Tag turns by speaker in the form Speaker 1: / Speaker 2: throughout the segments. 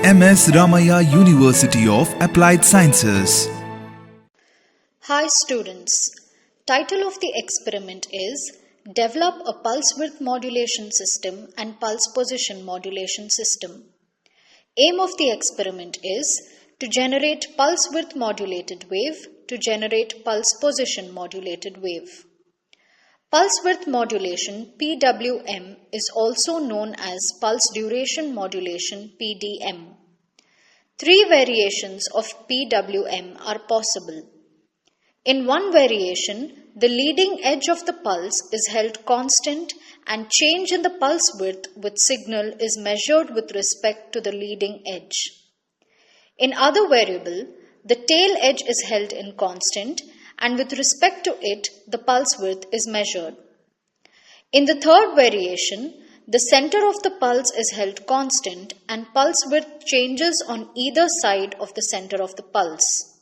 Speaker 1: MS Ramaiah University of Applied Sciences.
Speaker 2: Hi students, title of the experiment is Develop a Pulse Width Modulation System and Pulse Position Modulation System. Aim of the experiment is to generate pulse width modulated wave to generate pulse position modulated wave. Pulse width modulation PWM is also known as pulse duration modulation PDM. Three variations of PWM are possible. In one variation, the leading edge of the pulse is held constant and change in the pulse width with signal is measured with respect to the leading edge. In other variable, the tail edge is held in constant and with respect to it, the pulse width is measured. In the third variation, the center of the pulse is held constant and pulse width changes on either side of the center of the pulse.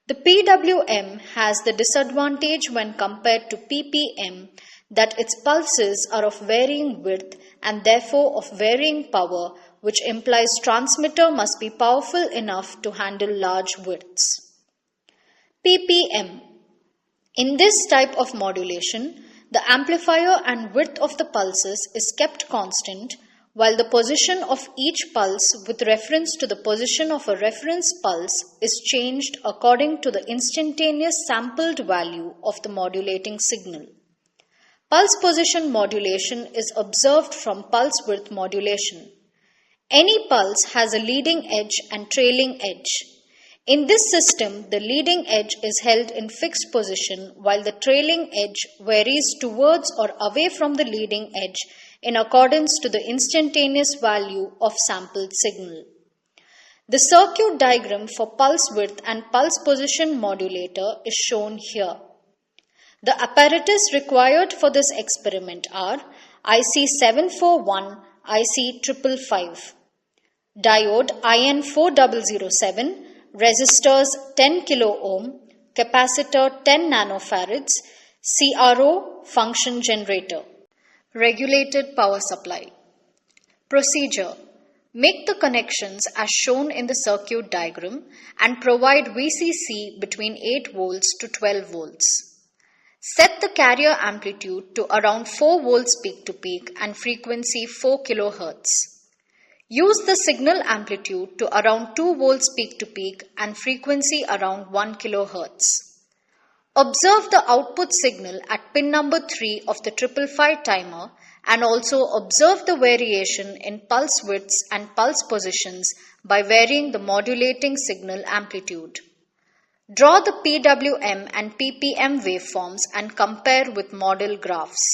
Speaker 2: The PWM has the disadvantage when compared to PPM that its pulses are of varying width and therefore of varying power, which implies transmitter must be powerful enough to handle large widths. PPM. In this type of modulation, the amplifier and width of the pulses is kept constant, while the position of each pulse with reference to the position of a reference pulse is changed according to the instantaneous sampled value of the modulating signal. Pulse position modulation is observed from pulse width modulation. Any pulse has a leading edge and trailing edge. In this system, the leading edge is held in fixed position while the trailing edge varies towards or away from the leading edge in accordance to the instantaneous value of sampled signal. The circuit diagram for pulse width and pulse position modulator is shown here. The apparatus required for this experiment are IC 741, IC 555, diode IN4007, resistors 10 kilo ohm, capacitor 10 nanofarads, CRO function generator. Regulated power supply. Procedure. Make the connections as shown in the circuit diagram and provide VCC between 8 volts to 12 volts. Set the carrier amplitude to around 4 volts peak to peak and frequency 4 kHz. Use the signal amplitude to around 2 volts peak to peak and frequency around 1 kHz. Observe the output signal at pin number 3 of the 555 timer and also observe the variation in pulse widths and pulse positions by varying the modulating signal amplitude. Draw the PWM and PPM waveforms and compare with model graphs.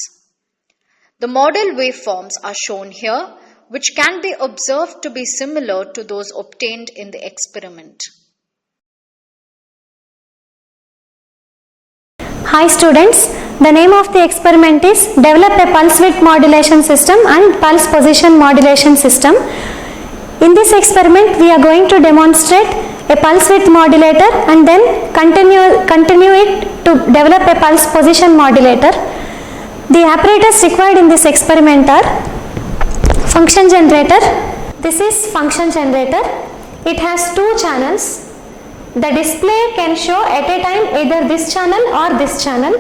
Speaker 2: The model waveforms are shown here, which can be observed to be similar to those obtained in the experiment.
Speaker 3: Hi students, the name of the experiment is Develop a Pulse Width Modulation System and Pulse Position Modulation System. In this experiment, we are going to demonstrate a pulse width modulator and then continue it to develop a pulse position modulator. The apparatus required in this experiment are function generator. This is function generator. It has two channels. The display can show at a time either this channel or this channel.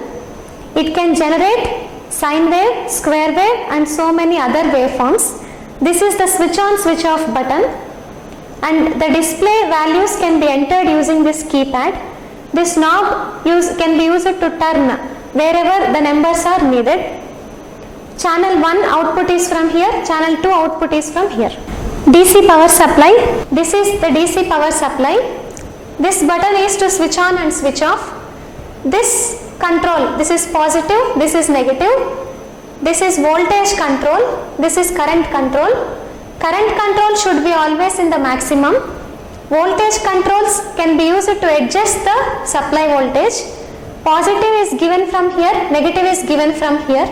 Speaker 3: It can generate sine wave, square wave and so many other waveforms. This is the switch on switch off button and the display values can be entered using this keypad. This knob can be used to turn wherever the numbers are needed. Channel 1 output is from here, channel 2 output is from here. DC power supply. This is the DC power supply. This button is to switch on and switch off. This control, this is positive, this is negative. This is voltage control, this is current control. Current control should be always in the maximum. Voltage controls can be used to adjust the supply voltage. Positive is given from here, negative is given from here.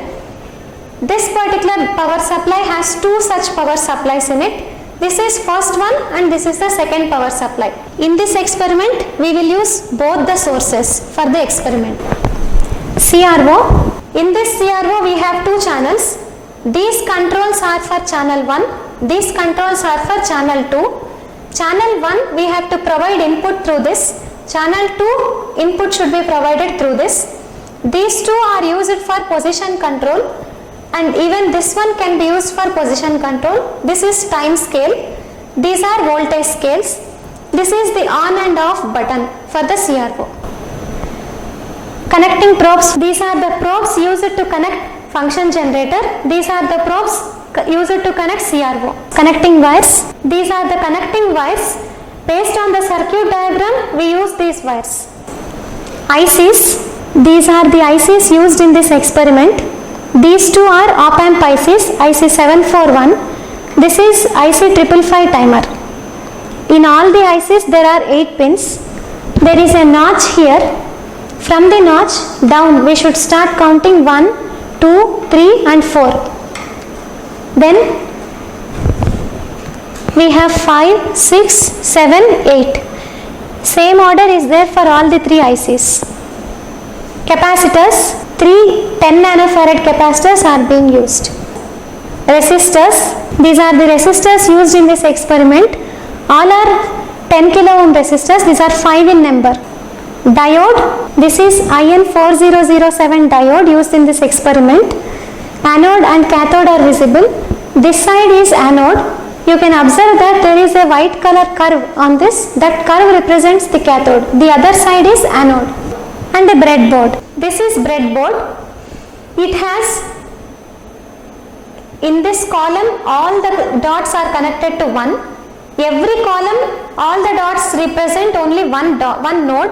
Speaker 3: This particular power supply has two such power supplies in it. This is first one and this is the second power supply. In this experiment, we will use both the sources for the experiment. CRO. In this CRO, we have two channels. These controls are for channel 1 these controls are for channel 2. Channel 1 we have to provide input through this. Channel 2 input should be provided through this. These two are used for position control, and even this one can be used for position control. This is time scale. These are voltage scales. This is the on and off button for the CRO. Connecting probes. These are the probes used to connect function generator. These are the probes used to connect CRO. Connecting wires. These are the connecting wires. Based on the circuit diagram, we use these wires. ICs. These are the ICs used in this experiment. These two are op-amp ICs, IC741. This is IC555 timer. In all the ICs there are 8 pins. There is a notch here. From the notch down we should start counting 1, 2, 3 and 4. Then we have 5, 6, 7, 8. Same order is there for all the 3 ICs. Capacitors. 3 10 nanofarad capacitors are being used. Resistors. These are the resistors used in this experiment. All are 10 kilo ohm resistors. These are 5 in number. Diode. This is IN4007 diode used in this experiment. Anode and cathode are visible. This side is anode. You can observe that there is a white color curve on this. That curve represents the cathode. The other side is anode. And a breadboard. This is breadboard. It has, in this column all the dots are connected to 1. Every column all the dots represent only one node.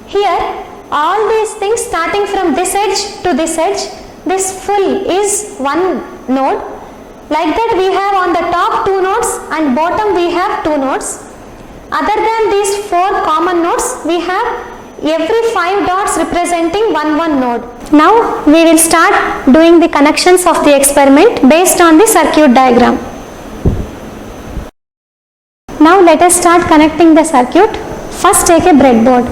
Speaker 3: Here all these things starting from this edge to this edge, this full is one node. Like that we have on the top 2 nodes and bottom we have 2 nodes. Other than these 4 common nodes, we have every 5 dots representing one node. Now we will start doing the connections of the experiment based on the circuit diagram. Now let us start connecting the circuit. First take a breadboard.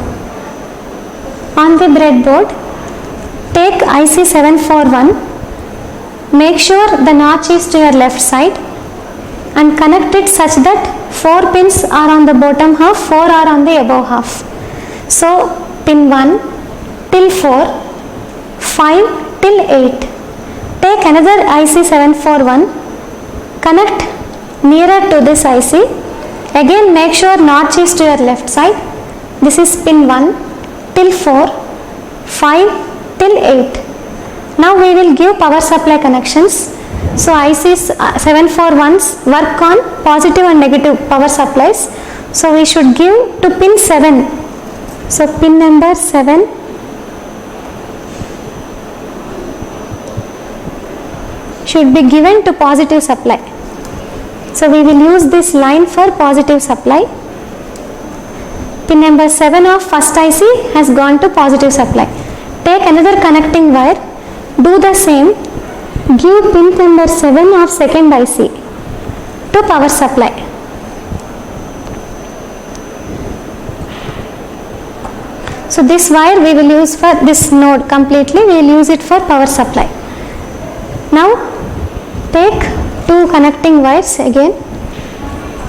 Speaker 3: On the breadboard take IC741. Make sure the notch is to your left side and connect it such that 4 pins are on the bottom half, 4 are on the above half. So pin 1 till 4, 5 till 8. Take another IC741, connect nearer to this IC. Again make sure notch is to your left side. This is pin 1 till 4, 5 till 8. Now we will give power supply connections. So IC741s work on positive and negative power supplies. So we should give to pin 7. So pin number 7 should be given to positive supply. So we will use this line for positive supply. Pin number 7 of first IC has gone to positive supply. Take another connecting wire. Do the same. Give pin number 7 of second IC to power supply. So this wire we will use for this node completely. We will use it for power supply. Now take 2 connecting wires again.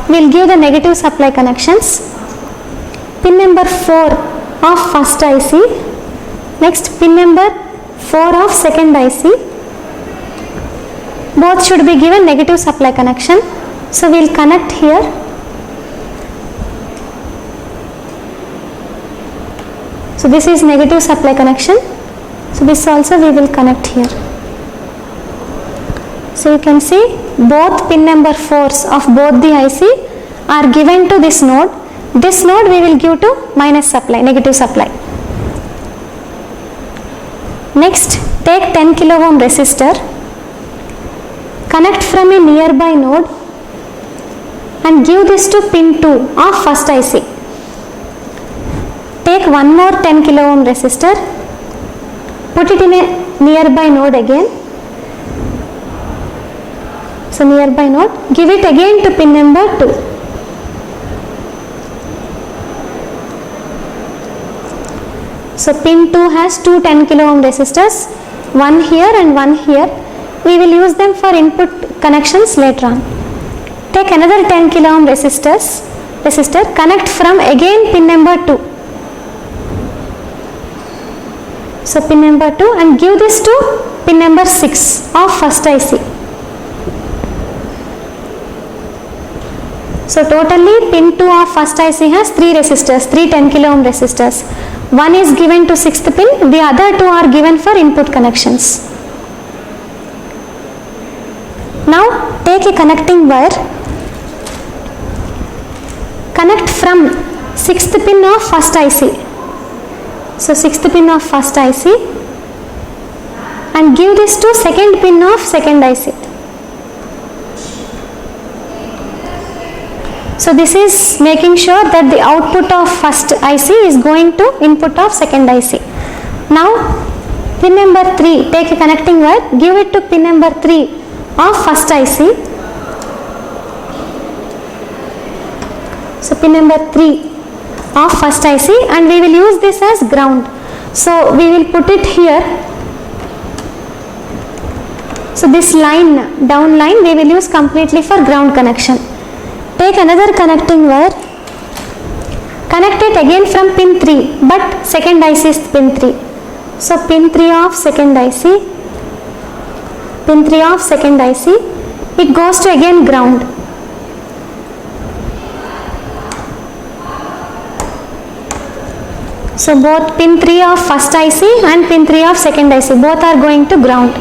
Speaker 3: We will give the negative supply connections. Pin number 4 of first IC. Next pin number 4 of second IC. Both should be given negative supply connection. So we will connect here. So this is negative supply connection. So this also we will connect here. So you can see both pin number 4s of both the IC are given to this node. This node we will give to minus supply, negative supply. Next take 10 kilo ohm resistor. Connect from a nearby node and give this to pin 2 of first IC. Take one more 10 kilo ohm resistor, put it in a nearby node again. So nearby node, give it again to pin number 2. So pin 2 has 2 10 kilo ohm resistors, one here and one here. We will use them for input connections later on. take another 10 kilo ohm resistor, connect from again pin number 2. So pin number 2 and give this to pin number 6 of first IC. So totally pin 2 of first IC has 3 resistors, 3 10 kilo ohm resistors. One is given to 6th pin, the other 2 are given for input connections. Now take a connecting wire, connect from 6th pin of first IC. So 6th pin of first IC and give this to 2nd pin of 2nd IC. So this is making sure that the output of first IC is going to input of 2nd IC. Now pin number 3, take a connecting wire, give it to pin number 3 of first IC. So pin number 3 of first IC, and we will use this as ground. So we will put it here. So this line, down line, we will use completely for ground connection. Take another connecting wire, connect it again from pin 3, but 2nd IC is pin 3. So pin 3 of 2nd IC, pin 3 of 2nd IC, it goes to again ground. So both pin 3 of first IC and pin 3 of 2nd IC, both are going to ground.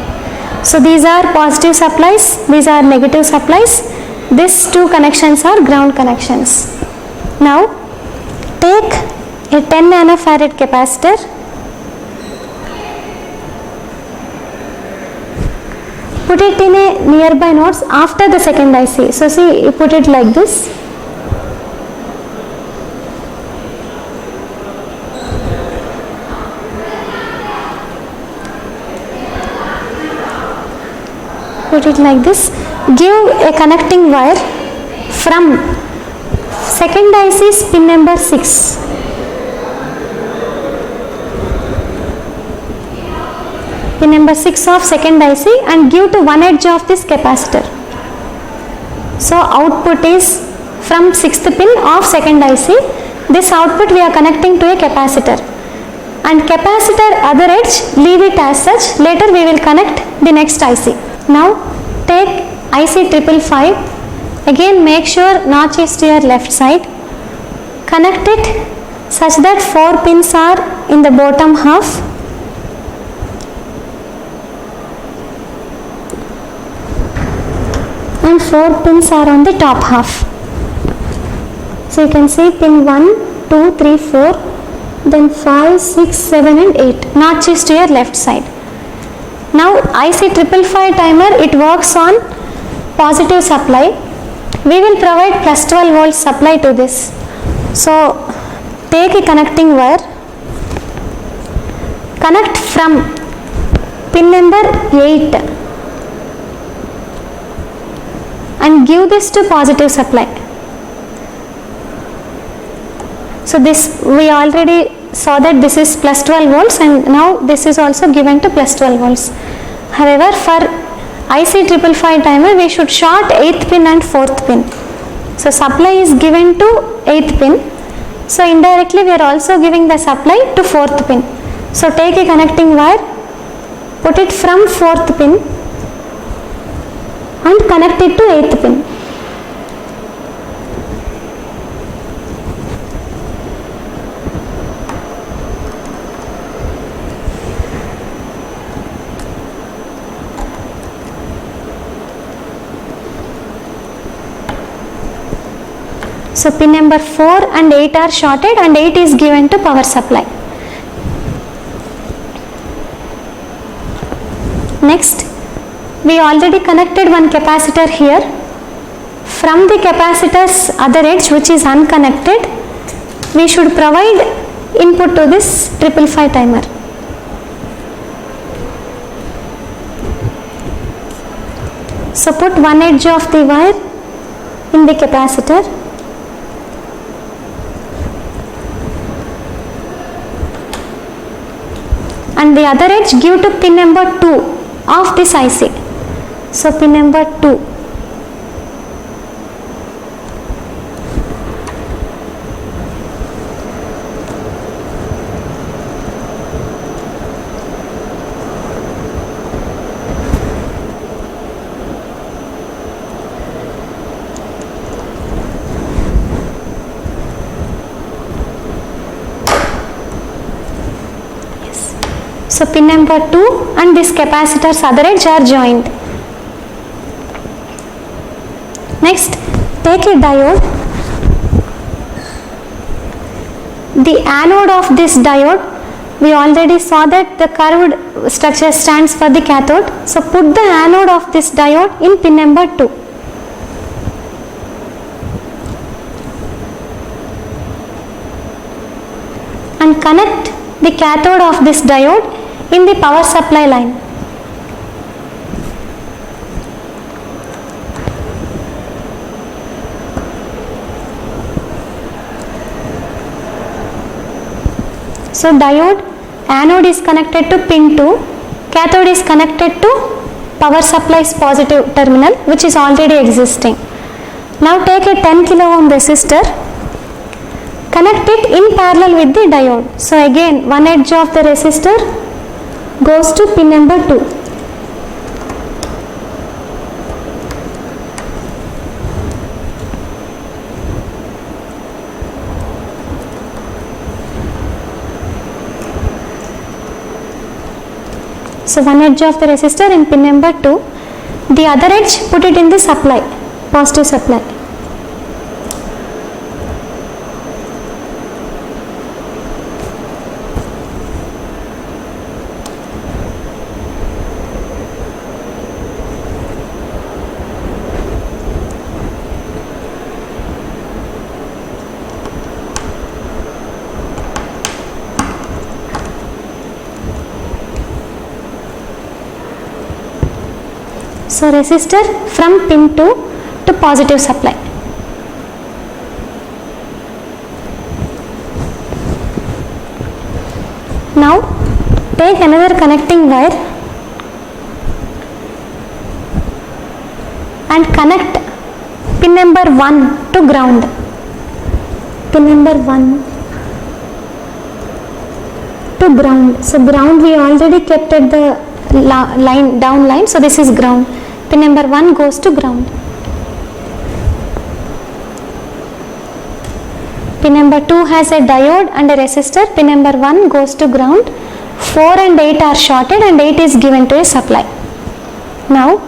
Speaker 3: So these are positive supplies, these are negative supplies. These 2 connections are ground connections. Now take a 10 nanofarad capacitor, put it in a nearby nodes after the 2nd IC. So see, you put it like this. Put it like this. Give a connecting wire from 2nd IC's pin number 6. Pin number 6 of 2nd IC and give to one edge of this capacitor. So output is from 6th pin of 2nd IC. This output we are connecting to a capacitor. And capacitor other edge, leave it as such. Later we will connect the next IC. Now take IC 555. Again make sure notch is to your left side. Connect it such that 4 pins are in the bottom half. And 4 pins are on the top half. So you can see pin 1, 2, 3, 4, then 5, 6, 7 and 8. Notch is to your left side. Now IC 555 timer, it works on positive supply. We will provide plus 12 volts supply to this. So take a connecting wire, connect from pin number 8 and give this to positive supply. So this, we already saw that this is plus 12 volts and now this is also given to plus 12 volts. However, for IC 555 timer, we should short 8th pin and 4th pin. So supply is given to 8th pin. So indirectly we are also giving the supply to 4th pin. So take a connecting wire, put it from 4th pin and connect it to 8th pin. So pin number 4 and 8 are shorted and 8 is given to power supply. Next, we already connected one capacitor here. From the capacitor's other edge, which is unconnected, we should provide input to this 555 timer. So put one edge of the wire in the capacitor. And the other edge give to pin number 2 of this IC. So pin number 2. So pin number 2 and this capacitor's other edge are joined. Next, take a diode. The anode of this diode, we already saw that the curved structure stands for the cathode. So put the anode of this diode in pin number 2. And connect the cathode of this diode in the power supply line. So diode anode is connected to pin 2, cathode is connected to power supply's positive terminal, which is already existing. Now take a 10 kilo ohm resistor, connect it in parallel with the diode. So again one edge of the resistor goes to pin number 2. So one edge of the resistor in pin number 2, the other edge put it in the supply, positive supply. So resistor from pin 2 to positive supply. Now take another connecting wire and connect pin number 1 to ground. Pin number 1 to ground. So ground we already kept at the line, down line, so this is ground. Pin number 1 goes to ground. Pin number 2 has a diode and a resistor. Pin number 1 goes to ground. 4 and 8 are shorted and 8 is given to a supply. Now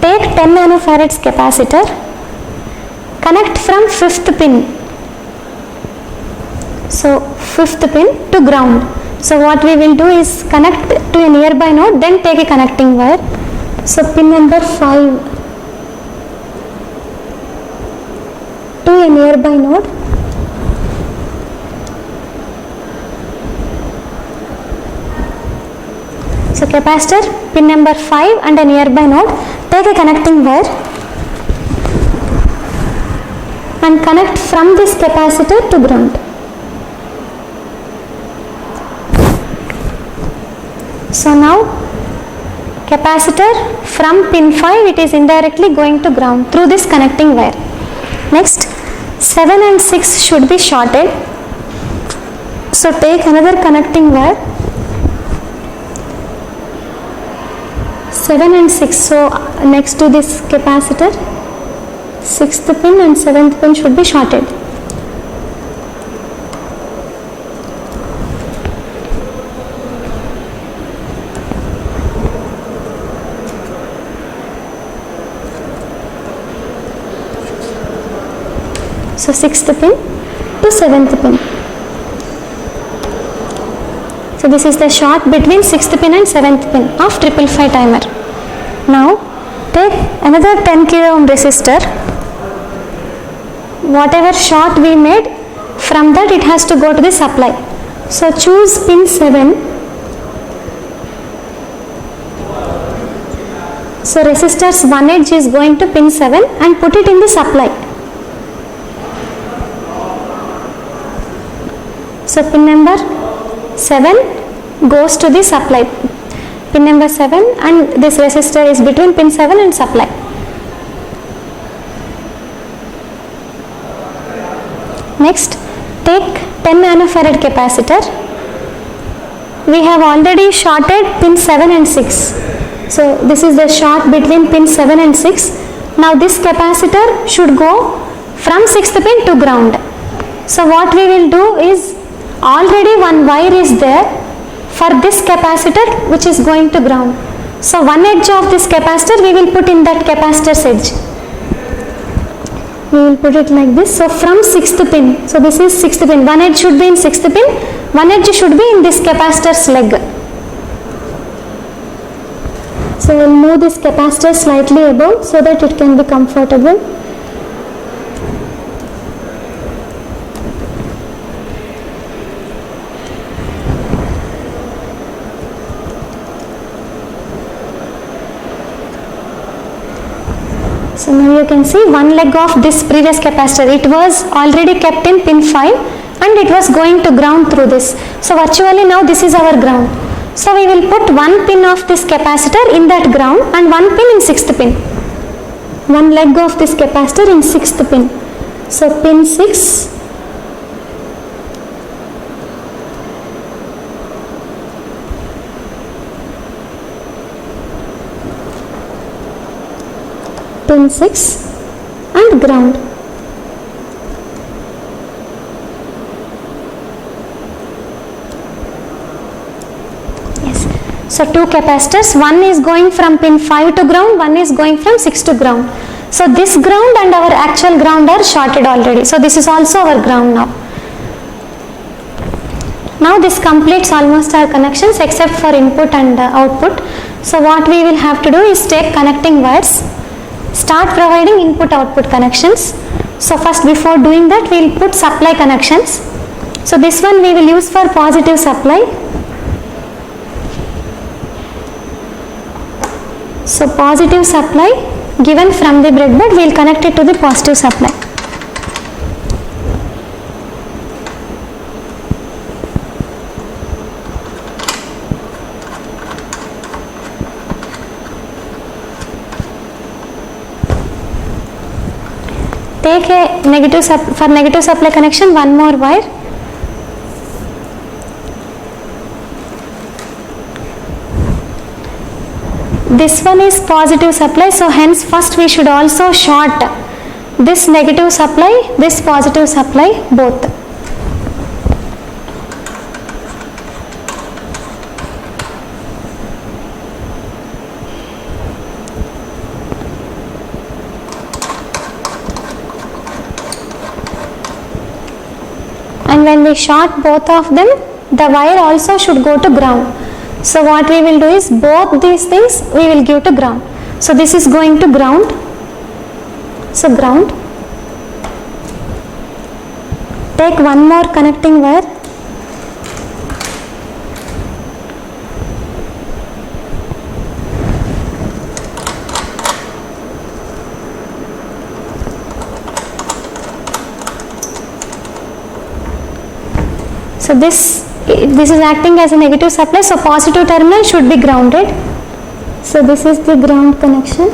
Speaker 3: take 10 nanofarads capacitor, connect from 5th pin. So 5th pin to ground. So what we will do is connect to a nearby node, then take a connecting wire. So pin number 5 to a nearby node. So capacitor, pin number 5 and a nearby node, take a connecting wire and connect from this capacitor to ground. So now capacitor from pin 5, it is indirectly going to ground through this connecting wire. Next 7 and 6 should be shorted. So take another connecting wire, 7 and 6, so next to this capacitor 6th pin and 7th pin should be shorted. So 6th pin to 7th pin. So this is the short between 6th pin and 7th pin of 555 timer. Now take another 10 kilo ohm resistor. Whatever short we made, from that it has to go to the supply. So choose pin 7. So resistor's one edge is going to pin 7 and put it in the supply. So pin number 7 goes to the supply. Pin number 7 and this resistor is between pin 7 and supply. Next take 10 nanofarad capacitor. We have already shorted pin 7 and 6. So this is the short between pin 7 and 6. Now this capacitor should go from 6th pin to ground. So what we will do is, already one wire is there for this capacitor which is going to ground. So one edge of this capacitor we will put in that capacitor's edge. We will put it like this. So from 6th pin, so this is 6th pin, one edge should be in 6th pin, one edge should be in this capacitor's leg. So we will move this capacitor slightly above so that it can be comfortable. So now you can see one leg of this previous capacitor, it was already kept in pin 5 and it was going to ground through this. So virtually now this is our ground. So we will put one pin of this capacitor in that ground and one pin in 6th pin. One leg of this capacitor in 6th pin. So pin 6. Pin 6 and ground. Yes. So two capacitors, one is going from pin 5 to ground, one is going from 6 to ground. So this ground and our actual ground are shorted already. So this is also our ground now. Now this completes almost our connections except for input and output. So what we will have to do is take connecting wires, start providing input output connections. So first, before doing that, we will put supply connections. So this one we will use for positive supply. So positive supply given from the breadboard, we will connect it to the positive supply. Take a negative supply connection, one more wire. This one is positive supply, so hence first we should also short this negative supply, this positive supply, both. And when we short both of them, the wire also should go to ground. So what we will do is both these things we will give to ground. So this is going to ground. So ground. Take one more connecting wire. So this is acting as a negative supply, so positive terminal should be grounded. So this is the ground connection.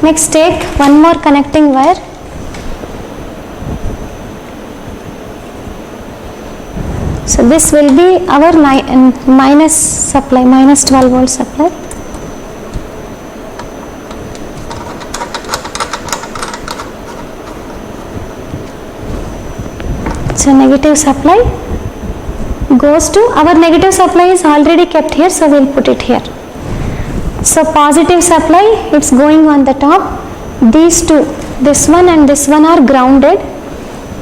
Speaker 3: Next, take one more connecting wire. So this will be our minus supply, minus 12 volt supply. So negative supply goes to, our negative supply is already kept here, so we will put it here. So positive supply, it's going on the top. These two, this one and this one are grounded.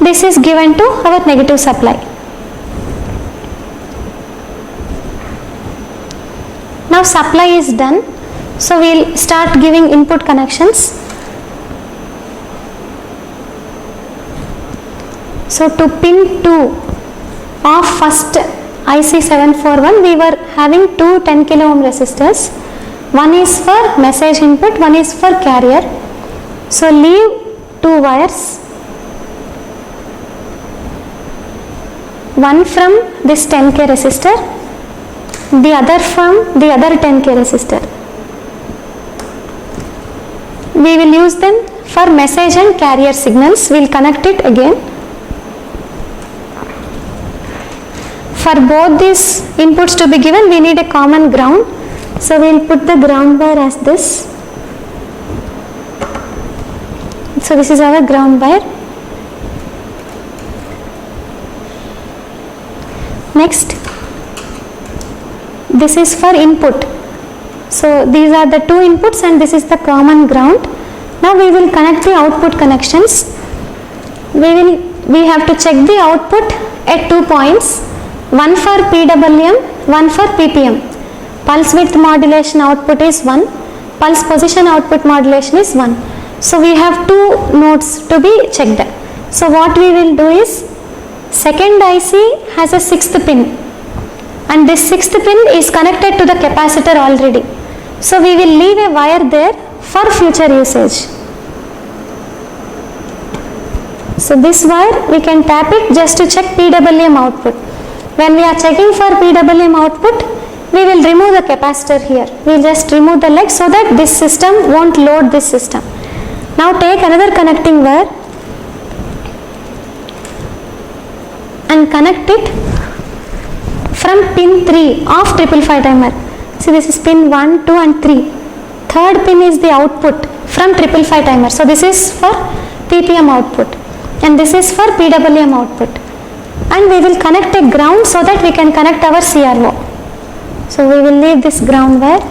Speaker 3: This is given to our negative supply. Now supply is done, so we will start giving input connections. So to pin 2 of first IC741, we were having two 10 kilo ohm resistors. One is for message input, one is for carrier. So leave two wires, one from this 10k resistor, the other from the other 10k resistor. We will use them for message and carrier signals. We will connect it again. For both these inputs to be given, we need a common ground. So we will put the ground wire as this. So this is our ground wire. Next, this is for input. So these are the two inputs and this is the common ground. Now we will connect the output connections. We have to check the output at 2 points, one for PWM, one for PPM. Pulse width modulation output is 1, pulse position output modulation is 1. So we have two nodes to be checked. So what we will do is, second IC has a 6th pin and this 6th pin is connected to the capacitor already. So we will leave a wire there for future usage. So this wire we can tap it just to check PWM output. When we are checking for PWM output, we will remove the capacitor here. We will just remove the leg so that this system won't load this system. Now take another connecting wire and connect it from pin 3 of 555 timer. See, this is pin 1, 2 and 3. Third pin is the output from 555 timer. So this is for PPM output and this is for PWM output. And we will connect a ground so that we can connect our CRO. So we will leave this ground wire.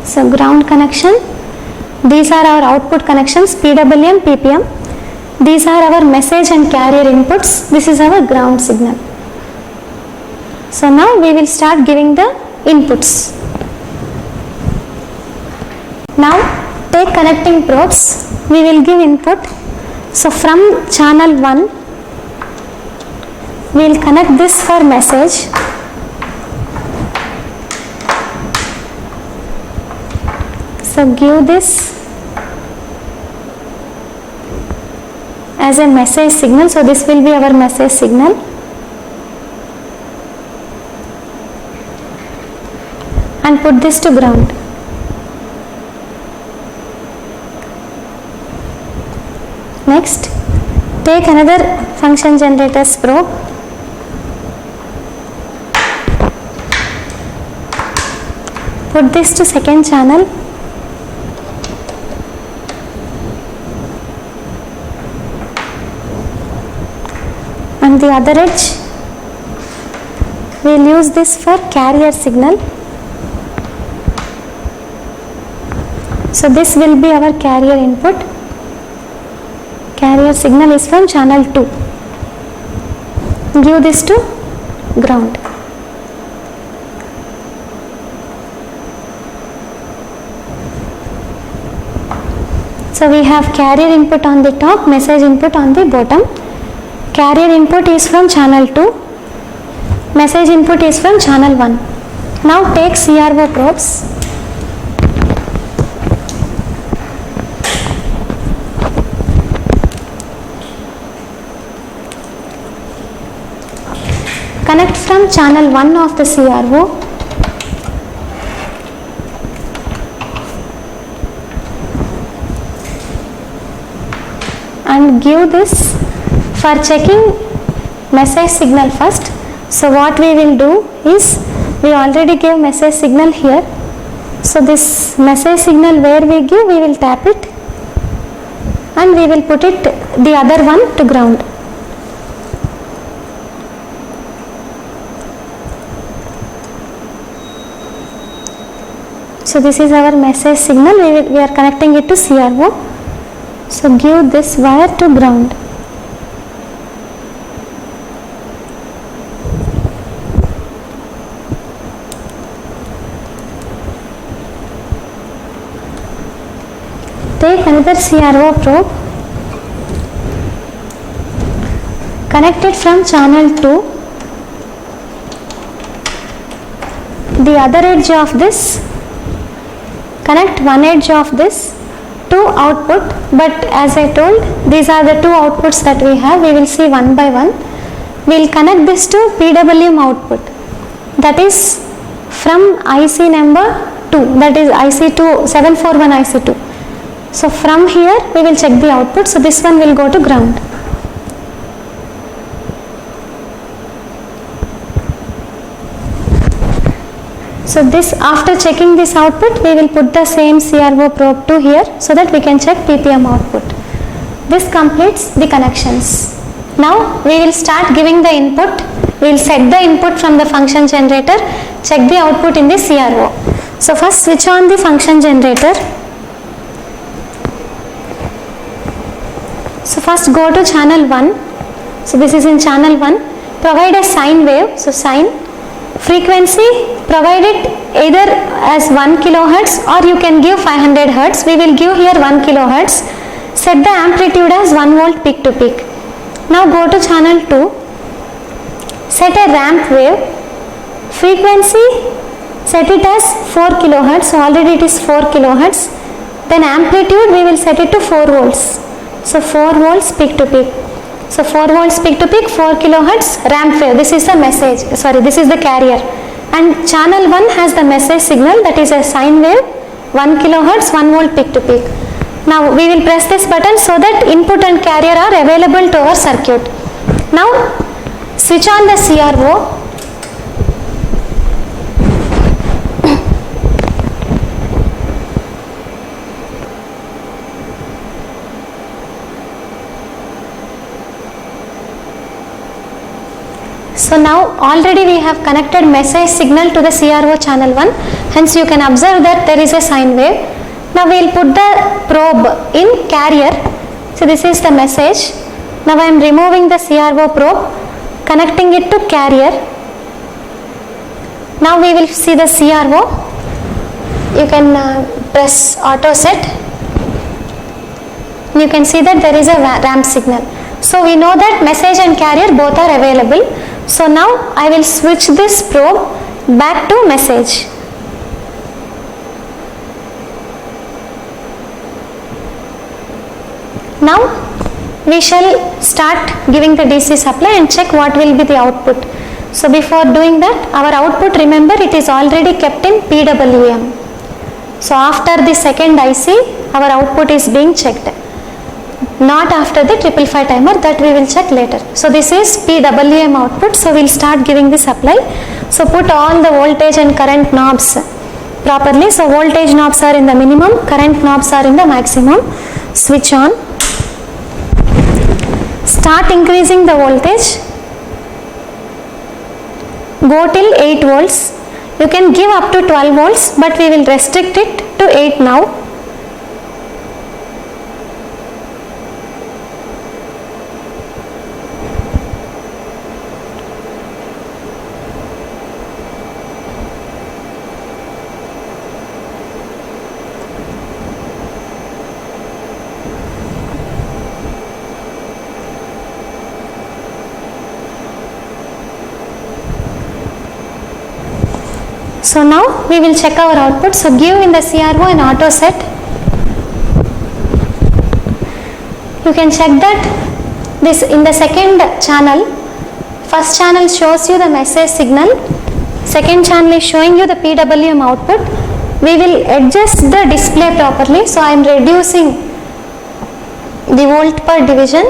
Speaker 3: So ground connection. These are our output connections, PWM, PPM. These are our message and carrier inputs. This is our ground signal. So now we will start giving the inputs. Now take connecting probes. We will give input. So from channel 1, we will connect this for message. So give this as a message signal. So this will be our message signal. And put this to ground. Next, take another function generators probe. Put this to second channel. And the other edge, we will use this for carrier signal. So this will be our carrier input. Carrier signal is from channel 2. Give this to ground. So we have carrier input on the top, message input on the bottom. Carrier input is from channel 2, message input is from channel 1. Now take CRO probes. Connect from channel 1 of the CRO. And give this for checking message signal first. So what we will do is, we already gave message signal here. So this message signal where we give, we will tap it and we will put it the other one to ground. So this is our message signal. We are connecting it to CRO. So give this wire to ground. Take another CRO probe. Connect it from channel 2. The other edge of this, connect one edge of this to output, but as I told, these are the two outputs that we have. We will see one by one. We will connect this to PWM output, that is from IC number 2, that is IC2 741 IC2. So from here we will check the output. So this one will go to ground. So this, after checking this output, we will put the same CRO probe to here so that we can check ppm output. This completes the connections. Now we will start giving the input. We will set the input from the function generator, check the output in the CRO. So first switch on the function generator. So first go to channel 1. So this is in channel 1. Provide a sine wave. So sine. Frequency, provide it either as 1 kilohertz or you can give 500 hertz. We will give here 1 kilohertz. Set the amplitude as 1 volt peak to peak. Now go to channel 2. Set a ramp wave. Frequency, set it as 4 kilohertz. So already it is 4 kilohertz. Then amplitude, we will set it to 4 volts. So 4 volts peak to peak. So 4 volts peak to peak, 4 kilohertz ramp wave. This is the message, this is the carrier. And channel 1 has the message signal, that is a sine wave, 1 kilohertz, 1 volt peak to peak. Now we will press this button so that input and carrier are available to our circuit. Now switch on the CRO. So now already we have connected message signal to the CRO channel 1, hence you can observe that there is a sine wave. Now we will put the probe in carrier. So this is the message. Now I am removing the CRO probe, connecting it to carrier. Now we will see the CRO. You can press auto set. You can see that there is a ramp signal. So we know that message and carrier both are available. So now I will switch this probe back to message. Now we shall start giving the DC supply and check what will be the output. So before doing that, our output, remember, it is already kept in PWM. So after the second IC, our output is being checked. Not after the 555 timer, that we will check later. So this is PWM output. So we will start giving the supply. So put all the voltage and current knobs properly. So voltage knobs are in the minimum, current knobs are in the maximum. Switch on. Start increasing the voltage. Go till 8 volts. You can give up to 12 volts, but we will restrict it to 8 now. So now we will check our output. So give in the CRO an auto set. You can check that this in the second channel. First channel shows you the message signal. Second channel is showing you the PWM output. We will adjust the display properly. So I am reducing the volt per division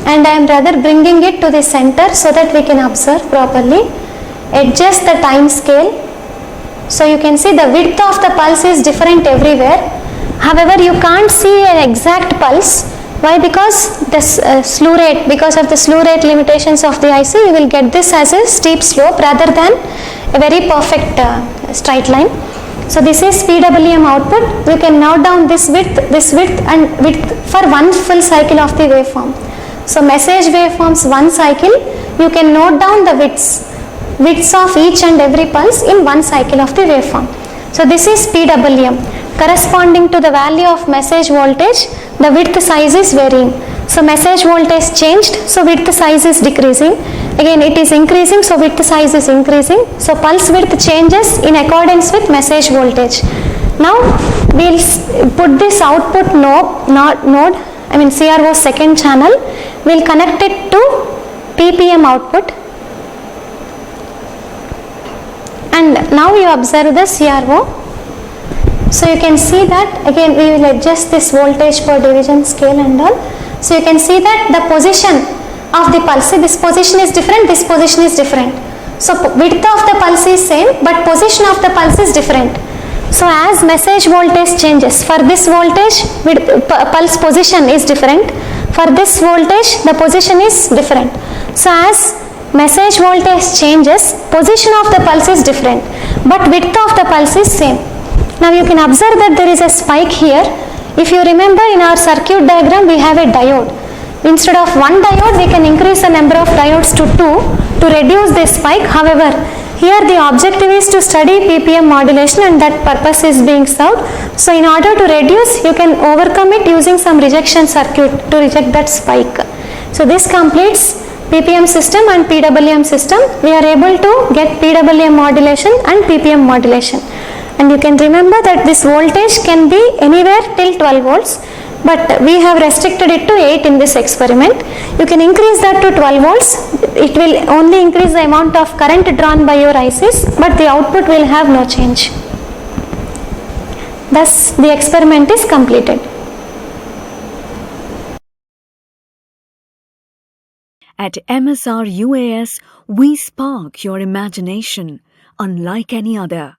Speaker 3: and I am rather bringing it to the center so that we can observe properly. Adjust the time scale. So you can see the width of the pulse is different everywhere. However, you can't see an exact pulse. Why? Because the slew rate, because of the slew rate limitations of the IC, you will get this as a steep slope rather than a very perfect straight line. So this is PWM output. You can note down this width and width for one full cycle of the waveform. So message waveforms one cycle, you can note down the widths of each and every pulse in one cycle of the waveform. So this is PWM. Corresponding to the value of message voltage, the width size is varying. So message voltage changed, so width size is decreasing. Again it is increasing, so width size is increasing. So pulse width changes in accordance with message voltage. Now we will put this output node, CRO second channel, we will connect it to ppm output. And now you observe the CRO. So you can see that again we will adjust this voltage per division scale and all. So you can see that the position of the pulse, this position is different, this position is different. So width of the pulse is same, but position of the pulse is different. So as message voltage changes, for this voltage pulse position is different, for this voltage the position is different. So as message voltage changes, position of the pulse is different, but width of the pulse is same. Now you can observe that there is a spike here. If you remember, in our circuit diagram we have a diode. Instead of one diode, we can increase the number of diodes to 2 to reduce this spike. However, here the objective is to study ppm modulation, and that purpose is being served. So in order to reduce, you can overcome it using some rejection circuit to reject that spike. So this completes ppm system and PWM system. We are able to get PWM modulation and ppm modulation. And you can remember that this voltage can be anywhere till 12 volts, but we have restricted it to 8 in this experiment. You can increase that to 12 volts. It will only increase the amount of current drawn by your ICs, but the output will have no change. Thus, the experiment is completed.
Speaker 4: At MSR UAS, we spark your imagination unlike any other.